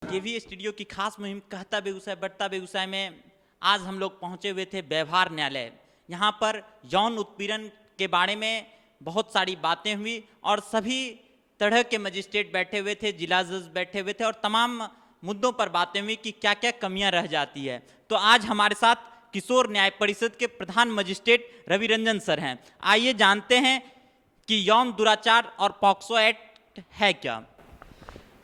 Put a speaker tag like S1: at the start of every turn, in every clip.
S1: केवी studio की खास मुहिम कहता बेगूसराय बढ़ता बेगूसराय में आज हम लोग पहुंचे हुए थे व्यवहार न्यायालय। यहाँ पर यौन उत्पीड़न के बारे में बहुत सारी बातें हुई और सभी तरह के मजिस्ट्रेट बैठे हुए थे, जिला जज बैठे हुए थे और तमाम मुद्दों पर बातें हुई कि क्या क्या कमियां रह जाती है। तो आज हमारे साथ किशोर न्याय परिषद के प्रधान मजिस्ट्रेट रवि रंजन सर हैं। आइए जानते हैं कि यौन दुराचार और पॉक्सो एक्ट है क्या।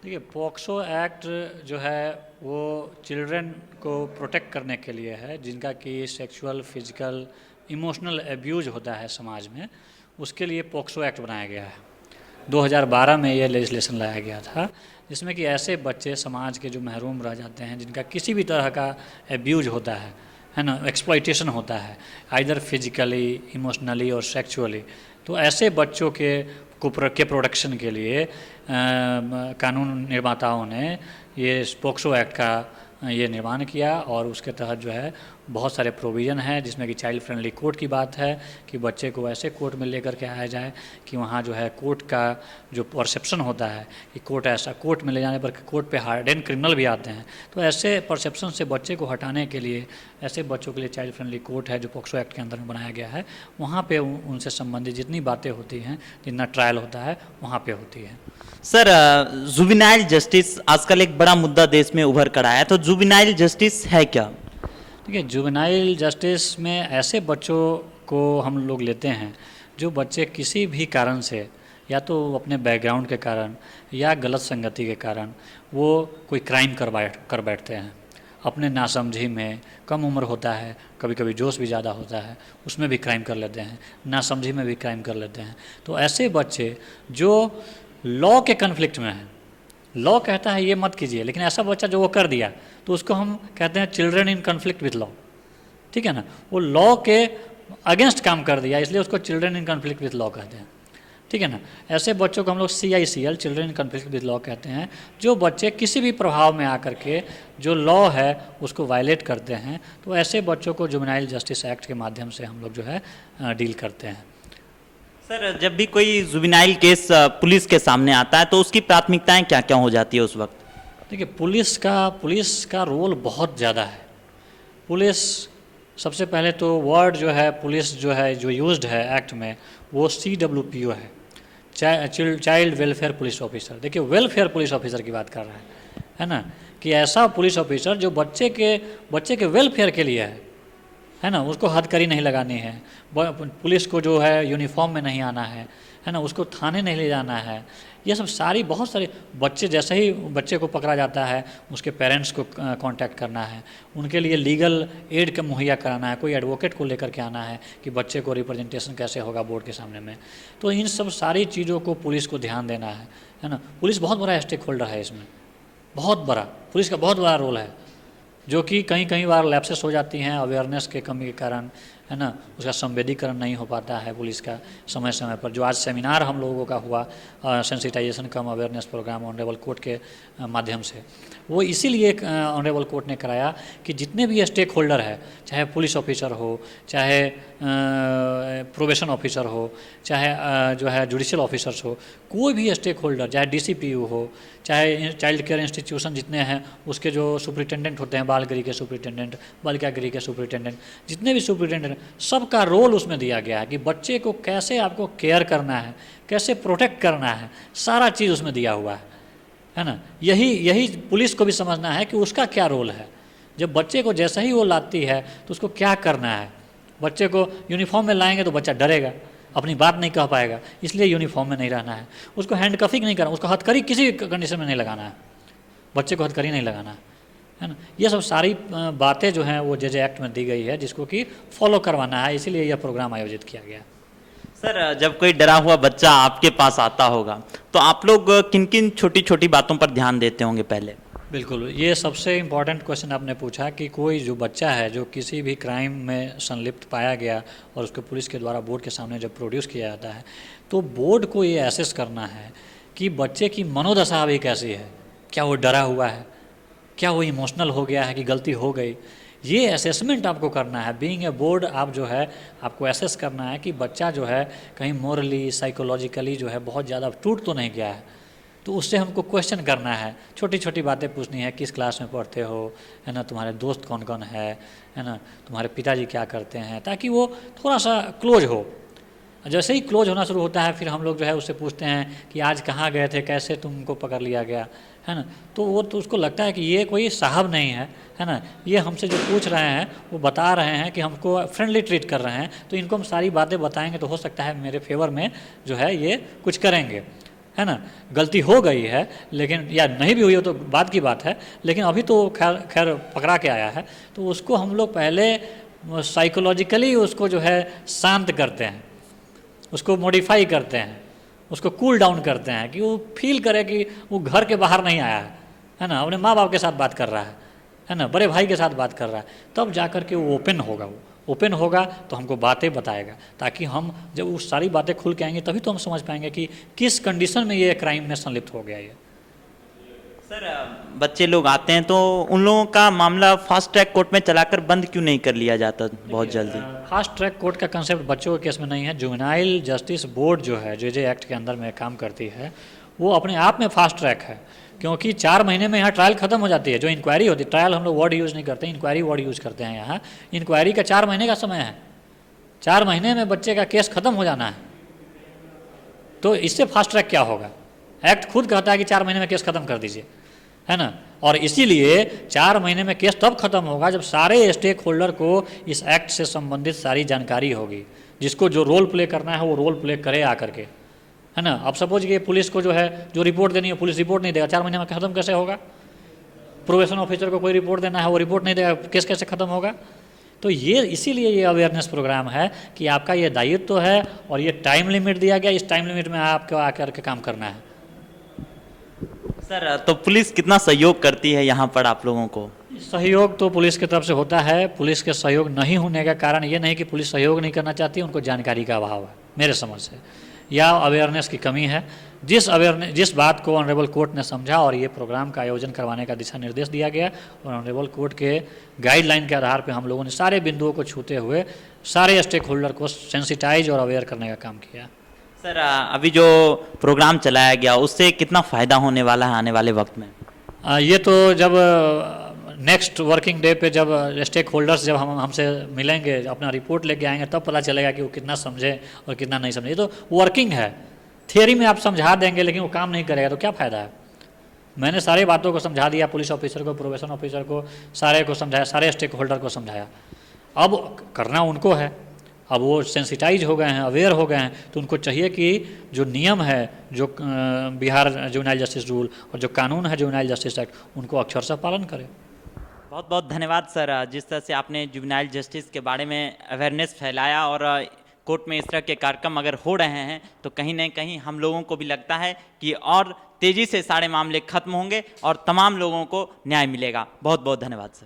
S2: देखिए, पॉक्सो एक्ट जो है वो चिल्ड्रन को प्रोटेक्ट करने के लिए है, जिनका कि सेक्सुअल, फिजिकल, इमोशनल एब्यूज होता है समाज में, उसके लिए पॉक्सो एक्ट बनाया गया है। 2012 में ये लेजिस्लेशन लाया गया था, जिसमें कि ऐसे बच्चे समाज के जो महरूम रह जाते हैं, जिनका किसी भी तरह का एब्यूज होता है ना, एक्सप्लॉइटेशन होता है, आइदर फिजिकली, इमोशनली और सेक्सुअली, तो ऐसे बच्चों के प्रोटेक्शन के लिए कानून निर्माताओं ने ये पॉक्सो एक्ट का ये निर्माण किया। और उसके तहत जो है बहुत सारे प्रोविज़न है, जिसमें कि चाइल्ड फ्रेंडली कोर्ट की बात है कि बच्चे को ऐसे कोर्ट में लेकर के आया जाए कि वहाँ जो है कोर्ट का जो परसेप्शन होता है कि कोर्ट ऐसा, कोर्ट में ले जाने पर कोर्ट पे हार्डन क्रिमिनल भी आते हैं, तो ऐसे परसेप्शन से बच्चे को हटाने के लिए ऐसे बच्चों के लिए चाइल्ड फ्रेंडली कोर्ट है जो पॉक्सो एक्ट के अंदर में बनाया गया है। वहाँ पर उनसे संबंधित जितनी बातें होती हैं, जितना ट्रायल होता है, वहाँ पर होती है।
S1: सर, जुवेनाइल जस्टिस आजकल एक बड़ा मुद्दा देश में उभर कर आया है, तो जुवेनाइल जस्टिस है क्या।
S2: देखिए, जुवेनाइल जस्टिस में ऐसे बच्चों को हम लोग लेते हैं जो बच्चे किसी भी कारण से, या तो अपने बैकग्राउंड के कारण या गलत संगति के कारण वो कोई क्राइम कर बैठते हैं। अपने नासमझी में, कम उम्र होता है, कभी कभी जोश भी ज़्यादा होता है, उसमें भी क्राइम कर लेते हैं, नासमझी में भी क्राइम कर लेते हैं। तो ऐसे बच्चे जो लॉ के कन्फ्लिक्ट में हैं, लॉ कहता है ये मत कीजिए, लेकिन ऐसा बच्चा जो वो कर दिया तो उसको हम कहते हैं children in conflict with law, ठीक है ना। वो लॉ के अगेंस्ट काम कर दिया, इसलिए उसको children in conflict with law कहते हैं, ठीक है ना। ऐसे बच्चों को हम लोग CICL, children in conflict with law कहते हैं। जो बच्चे किसी भी प्रभाव में आकर के जो लॉ है उसको वायलेट करते हैं, तो ऐसे बच्चों को जुवेनाइल जस्टिस एक्ट के माध्यम से हम लोग जो है डील करते हैं।
S1: सर, जब भी कोई जुवेनाइल केस पुलिस के सामने आता है तो उसकी प्राथमिकताएं क्या क्या हो जाती है उस वक्त।
S2: देखिए, पुलिस का रोल बहुत ज़्यादा है। पुलिस सबसे पहले तो वर्ड जो है पुलिस जो यूज्ड है एक्ट में, वो CWPO है, चाइल्ड वेलफेयर पुलिस ऑफिसर। देखिए, वेलफेयर पुलिस ऑफिसर की बात कर रहा है ना, कि ऐसा पुलिस ऑफिसर जो बच्चे के वेलफेयर के लिए है ना, उसको हथकड़ी नहीं लगानी है, पुलिस को जो है यूनिफॉर्म में नहीं आना है ना, उसको थाने नहीं ले जाना है। ये सब बहुत सारे बच्चे, जैसे ही बच्चे को पकड़ा जाता है उसके पेरेंट्स को कांटेक्ट करना है, उनके लिए लीगल एड का मुहैया कराना है, कोई एडवोकेट को लेकर के आना है कि बच्चे को रिप्रेजेंटेशन कैसे होगा बोर्ड के सामने में। तो इन सब सारी चीज़ों को पुलिस को ध्यान देना है ना। पुलिस बहुत बड़ा स्टेक होल्डर है इसमें, बहुत बड़ा, पुलिस का बहुत बड़ा रोल है, जो कि कई बार लैप्सेस हो जाती हैं अवेयरनेस के कमी के कारण, है ना। उसका संवेदीकरण नहीं हो पाता है पुलिस का समय समय पर। जो आज सेमिनार हम लोगों का हुआ सेंसिटाइजेशन कम अवेयरनेस प्रोग्राम ऑनरेबल कोर्ट के माध्यम से, वो इसीलिए ऑनरेबल कोर्ट ने कराया कि जितने भी स्टेक होल्डर है, चाहे पुलिस ऑफिसर हो, चाहे प्रोबेशन ऑफिसर हो, चाहे जो है जुडिशियल ऑफिसर्स हो, कोई भी स्टेक होल्डर, चाहे DCPU हो, चाहे चाइल्ड केयर इंस्टीट्यूशन जितने हैं उसके जो सुपरिटेंडेंट होते हैं, बाल गृह के सुपरिटेंडेंट, बालिका गृह के सुपरिटेंडेंट, जितने भी सुपरिटेंडेंट, सबका रोल उसमें दिया गया है कि बच्चे को कैसे आपको केयर करना है, कैसे प्रोटेक्ट करना है, सारा चीज़ उसमें दिया हुआ है ना। यही पुलिस को भी समझना है कि उसका क्या रोल है। जब बच्चे को जैसे ही वो लाती है तो उसको क्या करना है। बच्चे को यूनिफॉर्म में लाएंगे तो बच्चा डरेगा, अपनी बात नहीं कह पाएगा, इसलिए यूनिफॉर्म में नहीं रहना है। उसको हैंडकफिंग नहीं करना, उसको हथकड़ी किसी कंडीशन में नहीं लगाना है, बच्चे को हथकड़ी नहीं लगाना है ना। ये सब सारी बातें जो हैं वो JJ एक्ट में दी गई है, जिसको कि फॉलो करवाना है, इसीलिए यह प्रोग्राम आयोजित किया गया।
S1: सर, जब कोई डरा हुआ बच्चा आपके पास आता होगा तो आप लोग किन किन छोटी छोटी बातों पर ध्यान देते होंगे पहले।
S2: बिल्कुल, ये सबसे इम्पॉर्टेंट क्वेश्चन आपने पूछा कि कोई जो बच्चा है जो किसी भी क्राइम में संलिप्त पाया गया और उसको पुलिस के द्वारा बोर्ड के सामने जब प्रोड्यूस किया जाता है, तो बोर्ड को ये एसेस करना है कि बच्चे की मनोदशा अभी कैसी है, क्या वो डरा हुआ है, क्या वो इमोशनल हो गया है कि गलती हो गई। ये असेसमेंट आपको करना है। बीइंग ए बोर्ड आप जो है आपको एसेस करना है कि बच्चा जो है कहीं मोरली, साइकोलॉजिकली जो है बहुत ज़्यादा टूट तो नहीं गया है, तो उससे हमको क्वेश्चन करना है, छोटी छोटी बातें पूछनी है, किस क्लास में पढ़ते हो, है ना, तुम्हारे दोस्त कौन कौन है ना, तुम्हारे पिताजी क्या करते हैं, ताकि वो थोड़ा सा क्लोज हो। जैसे ही क्लोज होना शुरू होता है फिर हम लोग जो है उससे पूछते हैं कि आज कहाँ गए थे, कैसे तुमको पकड़ लिया गया, है ना। तो वो तो उसको लगता है कि ये कोई साहब नहीं है ना, ये हमसे जो पूछ रहे हैं वो बता रहे हैं कि हमको फ्रेंडली ट्रीट कर रहे हैं, तो इनको हम सारी बातें बताएंगे तो हो सकता है मेरे फेवर में जो है ये कुछ करेंगे, है ना। गलती हो गई है लेकिन, या नहीं भी हुई हो तो बाद की बात है, लेकिन अभी तो खैर पकड़ा के आया है, तो उसको हम लोग पहले साइकोलॉजिकली उसको जो है शांत करते हैं, उसको मॉडिफाई करते हैं, उसको कूल डाउन करते हैं कि वो फील करे कि वो घर के बाहर नहीं आया है ना, अपने माँ बाप के साथ बात कर रहा है ना, बड़े भाई के साथ बात कर रहा है, तब जा कर के वो ओपन होगा। वो ओपन होगा तो हमको बातें बताएगा, ताकि हम जब वो सारी बातें खुल के आएंगी तभी तो हम समझ पाएंगे कि किस कंडीशन में ये क्राइम में संलिप्त हो गया ये।
S1: सर बच्चे लोग आते हैं तो उन लोगों का मामला फास्ट ट्रैक कोर्ट में चलाकर बंद क्यों नहीं कर लिया जाता बहुत जल्दी?
S2: फास्ट ट्रैक कोर्ट का कंसेप्ट बच्चों के केस में नहीं है। जुवेनाइल जस्टिस बोर्ड जो है जे एक्ट के अंदर में काम करती है, वो अपने आप में फास्ट ट्रैक है, क्योंकि 4 महीने में यहाँ ट्रायल खत्म हो जाती है। जो इंक्वायरी होती है, ट्रायल हम लोग वर्ड यूज़ नहीं करते, इंक्वायरी वर्ड यूज़ करते हैं यहाँ। इंक्वायरी का 4 महीने का समय है, 4 महीने में बच्चे का केस खत्म हो जाना है, तो इससे फास्ट ट्रैक क्या होगा? एक्ट खुद कहता है कि 4 महीने में केस खत्म कर दीजिए, है ना। और इसीलिए 4 महीने में केस तब खत्म होगा जब सारे स्टेक होल्डर को इस एक्ट से संबंधित सारी जानकारी होगी, जिसको जो रोल प्ले करना है वो रोल प्ले करे आकर के, है ना। अब सपोज कि पुलिस को जो है जो रिपोर्ट देनी है, पुलिस रिपोर्ट नहीं देगा, 4 महीने में खत्म कैसे होगा? प्रोबेशन ऑफिसर को कोई रिपोर्ट देना है, वो रिपोर्ट नहीं देगा, केस कैसे खत्म होगा? तो ये इसीलिए ये अवेयरनेस प्रोग्राम है कि आपका ये दायित्व तो है और ये टाइम लिमिट दिया गया, इस टाइम लिमिट में आपको आकर के काम करना है।
S1: सर तो पुलिस कितना सहयोग करती है यहाँ पर आप लोगों को?
S2: सहयोग तो पुलिस की तरफ से होता है। पुलिस के सहयोग नहीं होने का कारण ये नहीं कि पुलिस सहयोग नहीं करना चाहती है, उनको जानकारी का अभाव है मेरे समझ से, या अवेयरनेस की कमी है। जिस बात को ऑनरेबल कोर्ट ने समझा और ये प्रोग्राम का आयोजन करवाने का दिशा निर्देश दिया गया, और ऑनरेबल कोर्ट के गाइडलाइन के आधार पर हम लोगों ने सारे बिंदुओं को छूते हुए सारे स्टेक होल्डर को सेंसिटाइज और अवेयर करने का काम किया।
S1: सर अभी जो प्रोग्राम चलाया गया उससे कितना फ़ायदा होने वाला है आने वाले वक्त में?
S2: ये तो जब नेक्स्ट वर्किंग डे पे जब स्टेक होल्डर्स जब हमसे मिलेंगे, अपना रिपोर्ट लेके आएंगे, तब पता चलेगा कि वो कितना समझे और कितना नहीं समझे। ये तो वर्किंग है, थियरी में आप समझा देंगे लेकिन वो काम नहीं करेगा तो क्या फ़ायदा है? मैंने सारी बातों को समझा दिया, पुलिस ऑफिसर को, प्रोबेशन ऑफिसर को, सारे को समझाया, सारे स्टेक होल्डर को समझाया। अब करना उनको है, अब वो सेंसिटाइज हो गए हैं, अवेयर हो गए हैं, तो उनको चाहिए कि जो नियम है, जो बिहार जुवेनाइल जस्टिस रूल और जो कानून है जुवेनाइल जस्टिस एक्ट, उनको अक्षरशः पालन करें।
S1: बहुत बहुत धन्यवाद सर, जिस तरह से आपने जुवेनाइल जस्टिस के बारे में अवेयरनेस फैलाया, और कोर्ट में इस तरह के कार्यक्रम अगर हो रहे हैं तो कहीं ना कहीं हम लोगों को भी लगता है कि और तेज़ी से सारे मामले खत्म होंगे और तमाम लोगों को न्याय मिलेगा। बहुत बहुत धन्यवाद सर।